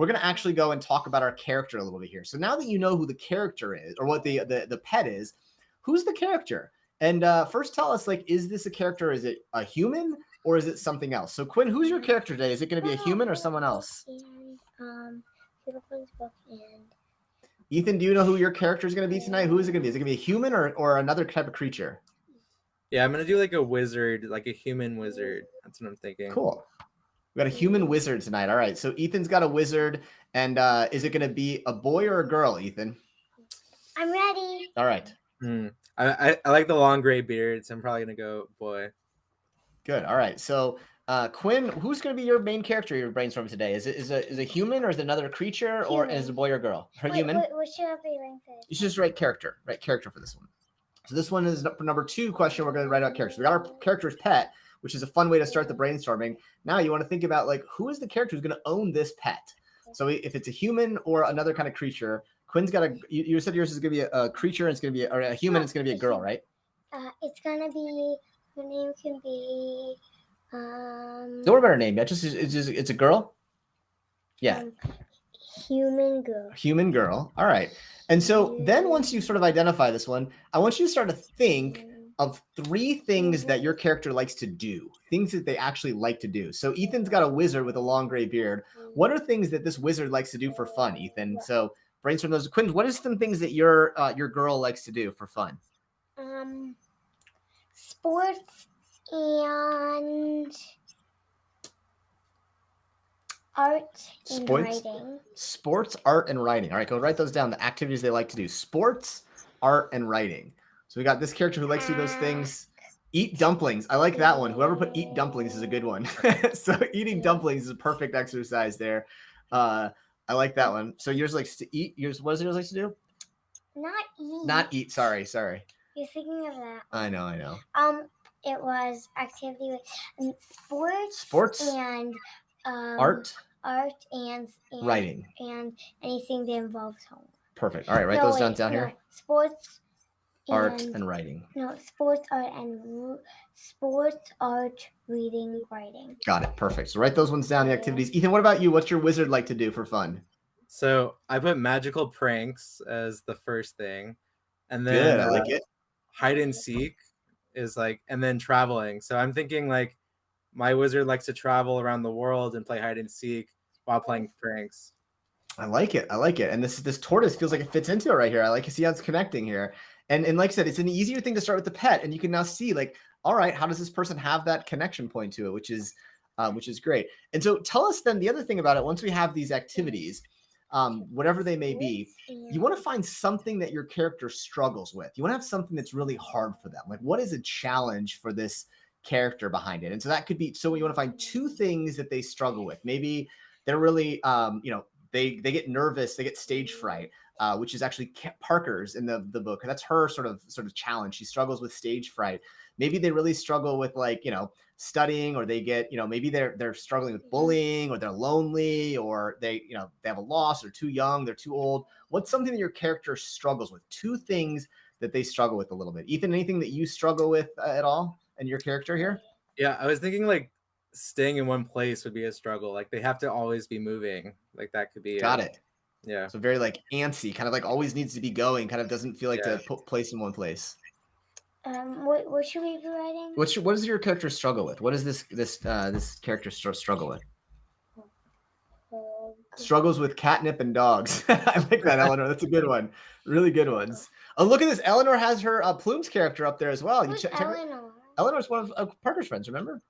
we're going to actually go and talk about our character a little bit here. So now that you know who the character is, or what the pet is, who's the character? And first tell us, like, is this a character? Is it a human or is it something else? So Quinn, who's your character today? Is it going to be a human or someone else? Ethan, do you know who your character is going to be tonight? Who is it going to be? Is it going to be a human or another type of creature? Yeah, I'm going to do like a wizard, like a human wizard. That's what I'm thinking. Cool. We got a human wizard tonight. All right. So Ethan's got a wizard. And is it going to be a boy or a girl, Ethan? I'm ready. All right. I like the long gray beard, so I'm probably going to go boy. Good. All right. So Quinn, who's going to be your main character you're brainstorming today? Is it a human or is it another creature or is it a boy or girl? Human? What should I be writing for this? You should just write character. Write character for this one. So this one is for number 2 question. We're going to write out characters. We got our character's pet, which is a fun way to start the brainstorming. Now you want to think about, like, who is the character who's going to own this pet? So if it's a human or another kind of creature, Quinn's got you said yours is going to be a creature and it's going to be a human. It's going to be a girl, right? It's going to be, her name can be, don't worry about her name. It's a girl. Yeah. Human girl. Human girl. All right. And so then once you sort of identify this one, I want you to start to think of 3 things that your character likes to do, things that they actually like to do. So Ethan's got a wizard with a long gray beard. What are things that this wizard likes to do for fun, Ethan? So brainstorm those. Quinn, what is some things that your girl likes to do for fun? Sports and art and writing. Sports, art, and writing. All right, go write those down. The activities they like to do: sports, art, and writing. So we got this character who likes to do those things. Eat dumplings. I like that one. Whoever put eat dumplings is a good one. So eating dumplings is a perfect exercise there. I like that one. So yours likes to eat. What does yours like to do? Not eat. Not eat. Sorry. You're thinking of that. I know. It was activity with sports and art and writing and anything that involves home. Perfect. All right, write those down here. Sports, art, and writing. No, sports, art, reading, writing. Got it. Perfect. So write those ones down. The activities. Ethan, what about you? What's your wizard like to do for fun? So I put magical pranks as the first thing, and then good. I like it. Hide and seek is like, and then traveling. So I'm thinking like my wizard likes to travel around the world and play hide and seek while playing pranks. I like it. And this tortoise feels like it fits into it right here. I like to see how it's connecting here. And like I said, it's an easier thing to start with the pet, and you can now see, like, all right, how does this person have that connection point to it, which is great. And so tell us then the other thing about it. Once we have these activities, whatever they may be, you want to find something that your character struggles with. You want to have something that's really hard for them. Like, what is a challenge for this character behind it? And so that could be, so you want to find 2 things that they struggle with. Maybe they're really, they get nervous, they get stage fright, which is actually Parker's in the book. That's her sort of challenge. She struggles with stage fright. Maybe they really struggle with, like, studying, or they get, maybe they're struggling with bullying, or they're lonely, or they have a loss, they're too young, they're too old. What's something that your character struggles with? 2 things that they struggle with a little bit. Ethan, anything that you struggle with at all in your character here? Yeah, I was thinking like staying in one place would be a struggle. Like they have to always be moving. Like that could be. Got it. Yeah. So very like antsy, kind of like always needs to be going, kind of doesn't feel like to put place in one place. What should we be writing? What does your character struggle with? What does this character struggle with? Struggles with catnip and dogs. I like that, Eleanor. That's a good one. Really good ones. Oh, look at this. Eleanor has her Plumes character up there as well. Who's Eleanor? Eleanor's one of Parker's friends, remember?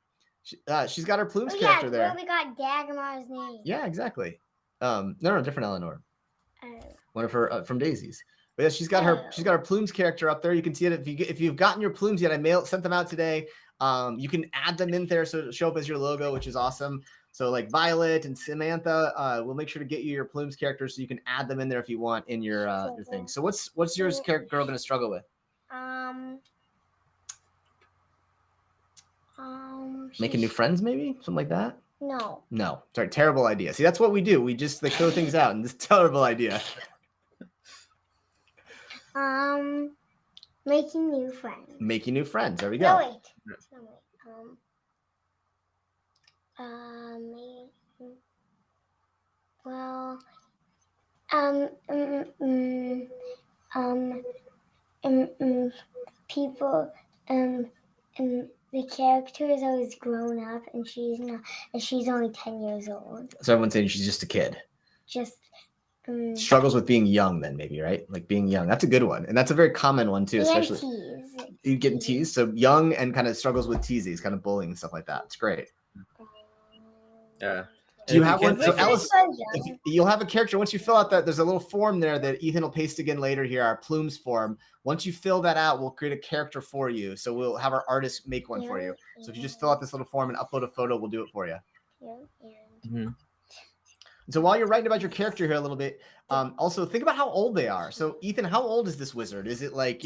She's got her Plumes character there. Yeah, we got Dagmar's name. Yeah, exactly. No, different Eleanor. One of her from Daisy's. But yeah, she's got her Plumes character up there. You can see it if you've gotten your Plumes yet. I sent them out today. You can add them in there so it'll show up as your logo, which is awesome. So like Violet and Samantha, we'll make sure to get you your Plumes characters so you can add them in there if you want in your thing. So what's yours girl going to struggle with? Making new friends, maybe something like that. No, sorry, terrible idea. See, that's what we do. We just throw things out, and this terrible idea. Making new friends. Making new friends. There we go. No, wait. People the character is always grown up, and she's not, and she's only 10 years old. So everyone's saying she's just a kid. Just Struggles with being young, then maybe, right? Like being young. That's a good one, and that's a very common one too, especially you getting teased. So young and kind of struggles with teasing, kind of bullying and stuff like that. It's great. Yeah. Do you have one? So Alice, you'll have a character once you fill out that. There's a little form there that Ethan will paste again later here, our Plumes form. Once you fill that out, we'll create a character for you. So we'll have our artist make one for you. So if you just fill out this little form and upload a photo, we'll do it for you. So while you're writing about your character here a little bit, also think about how old they are. So Ethan, how old is this wizard? Is it like,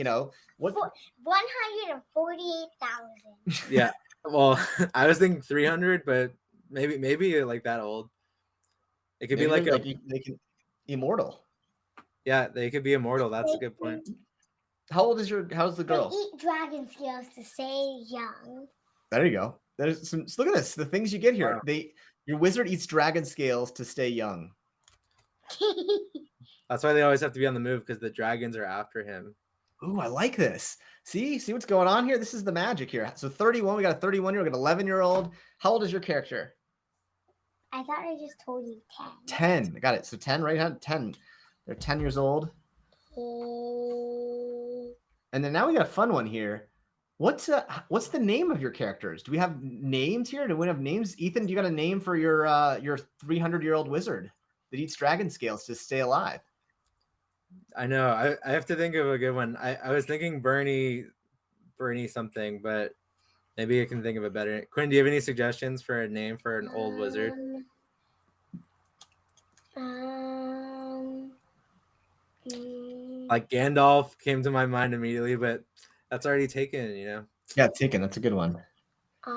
what? 148,000. Yeah. Well, I was thinking 300, but maybe like that old. It could be like they can immortal. Yeah, they could be immortal. That's a good point. How old is how's the girl? They eat dragon scales to stay young. There you go. There's some. Look at this. The things you get here. Wow. Your wizard eats dragon scales to stay young. That's why they always have to be on the move, because the dragons are after him. Ooh, I like this. See what's going on here? This is the magic here. So 31, we got a 31-year-old, we got an 11-year-old. How old is your character? I thought I just told you 10. 10. Got it. So 10, right? 10. They're 10 years old. And then now we got a fun one here. What's the name of your characters? Do we have names here? Do we have names? Ethan, do you got a name for your 300-year-old wizard that eats dragon scales to stay alive? I know. I have to think of a good one. I was thinking Bernie something, but maybe I can think of a better. Quinn, do you have any suggestions for a name for an old wizard? Like Gandalf came to my mind immediately, but that's already taken, Yeah, it's taken. That's a good one. I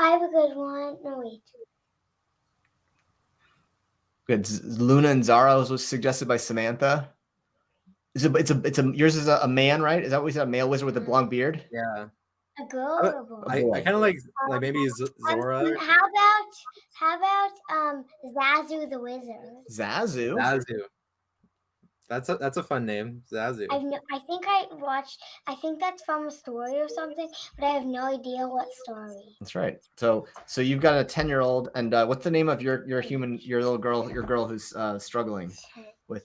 have a good one. No, wait. Good. Luna and Zara was suggested by Samantha. Yours is a man, right? Is that what we said? A male wizard with a long beard? Yeah. A girl or a boy? I kind of like maybe Zora. How about Zazu the wizard? Zazu. That's a fun name, Zazu. I think that's from a story or something, but I have no idea what story. That's right. So you've got a 10-year-old, and what's the name of your little girl, your girl who's struggling with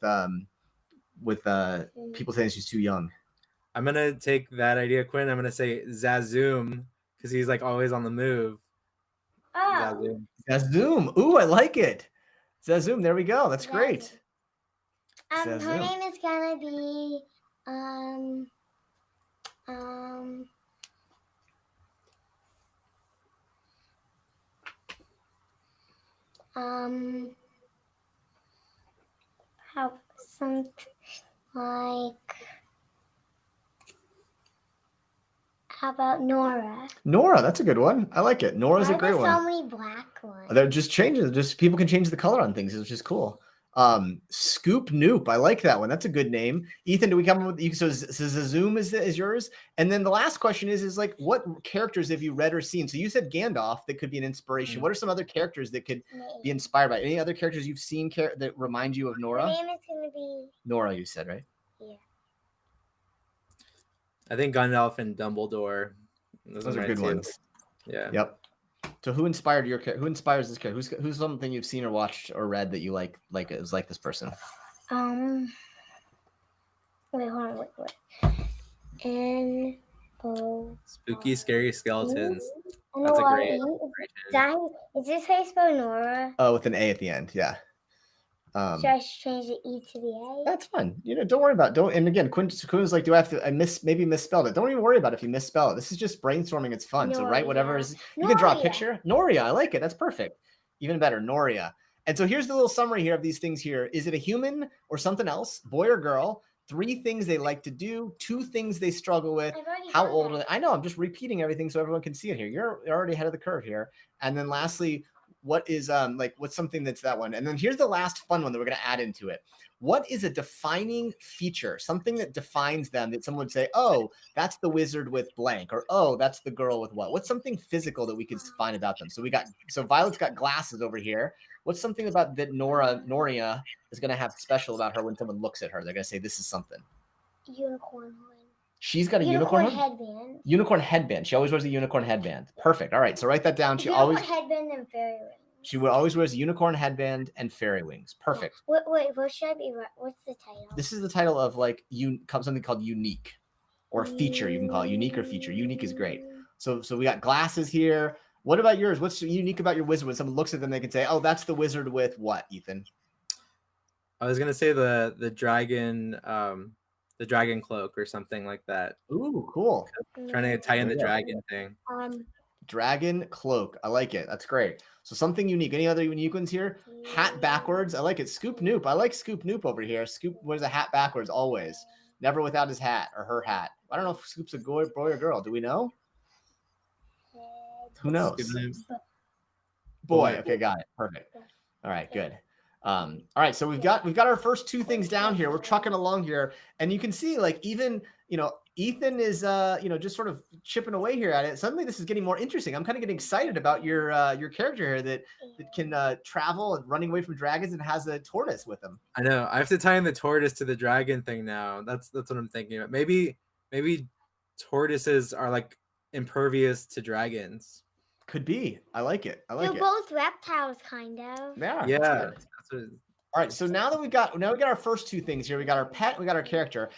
people saying she's too young? I'm gonna take that idea, Quinn. I'm gonna say Zazoom, because he's like always on the move. Oh. Zazoom. Ooh, I like it. Zazoom. There we go. That's great. Her name is gonna be how something like. How about Nora? Nora, that's a good one. I like it. Nora's a great one. So many black ones. They're just changing. Just people can change the color on things, which is cool. Scoop Noop. I like that one. That's a good name. Ethan, do we come up with so Zoom is yours? And then the last question is like, what characters have you read or seen? So you said Gandalf, that could be an inspiration. What are some other characters that could be inspired by? Any other characters you've seen that remind you of Nora? Her name is gonna be Nora, you said, right? Yeah. I think Gandalf and Dumbledore. Those are good ones. Yeah. Yep. So who inspired who inspires this character? Who's something you've seen or watched or read that you like it was like this person? Wait, hold on, Spooky, scary skeletons. N-O-R-E. That's a great. Is this how you spell Nora? Oh, with an A at the end, yeah. Should I change the E to the A? That's fine. Don't worry about it. And again, Quinn was like, do I have to? Maybe misspelled it. Don't even worry about it if you misspell it. This is just brainstorming. It's fun. So write whatever is. You can draw a picture. Noria, I like it. That's perfect. Even better, Noria. And so here's the little summary here of these things here. Is it a human or something else? Boy or girl? 3 things they like to do. 2 things they struggle with. How old are they? I know. I'm just repeating everything so everyone can see it here. You're already ahead of the curve here. And then lastly, what is like what's something that's that one? And then here's the last fun one that we're gonna add into it. What is a defining feature, something that defines them that someone would say, oh, that's the wizard with blank, or oh, that's the girl with what? What's something physical that we could find about them? So Violet's got glasses over here. What's something about that Noria is going to have special about her when someone looks at her? They're going to say, this is something. Unicorn horn. She's got a Unicorn horn? headband. Unicorn headband. She always wears a unicorn headband. Perfect. All right. So write that down. She Unicorn always headband and fairy wings. She always wears a unicorn headband and fairy wings. Perfect. Wait, what should I be? What's the title? This is the title of like something called unique, or feature. You can call it unique or feature. Unique is great. So we got glasses here. What about yours? What's unique about your wizard? When someone looks at them, they can say, "Oh, that's the wizard with what?" Ethan. I was gonna say the dragon cloak or something like that. Ooh, cool. Trying to tie in the dragon thing. Dragon cloak. I like it. That's great. So something unique. Any other unique ones here? Hat backwards. I like it. Scoop Noop. I like Scoop Noop over here. Scoop wears a hat backwards always. Never without his hat or her hat. I don't know if Scoop's a boy or girl. Do we know? Who knows? Boy. Okay, got it. Perfect. All right, good. All right, so we've got our first two things down here. We're trucking along here, and you can see like even Ethan is just sort of chipping away here at it. Suddenly this is getting more interesting. I'm kind of getting excited about your character here that can travel and running away from dragons and has a tortoise with him. I know. I have to tie in the tortoise to the dragon thing now. That's what I'm thinking about. Maybe tortoises are like impervious to dragons. Could be. I like it. They're both reptiles, kind of. Yeah. That's what All right. So now we got our first two things here. We got our pet. We got our character.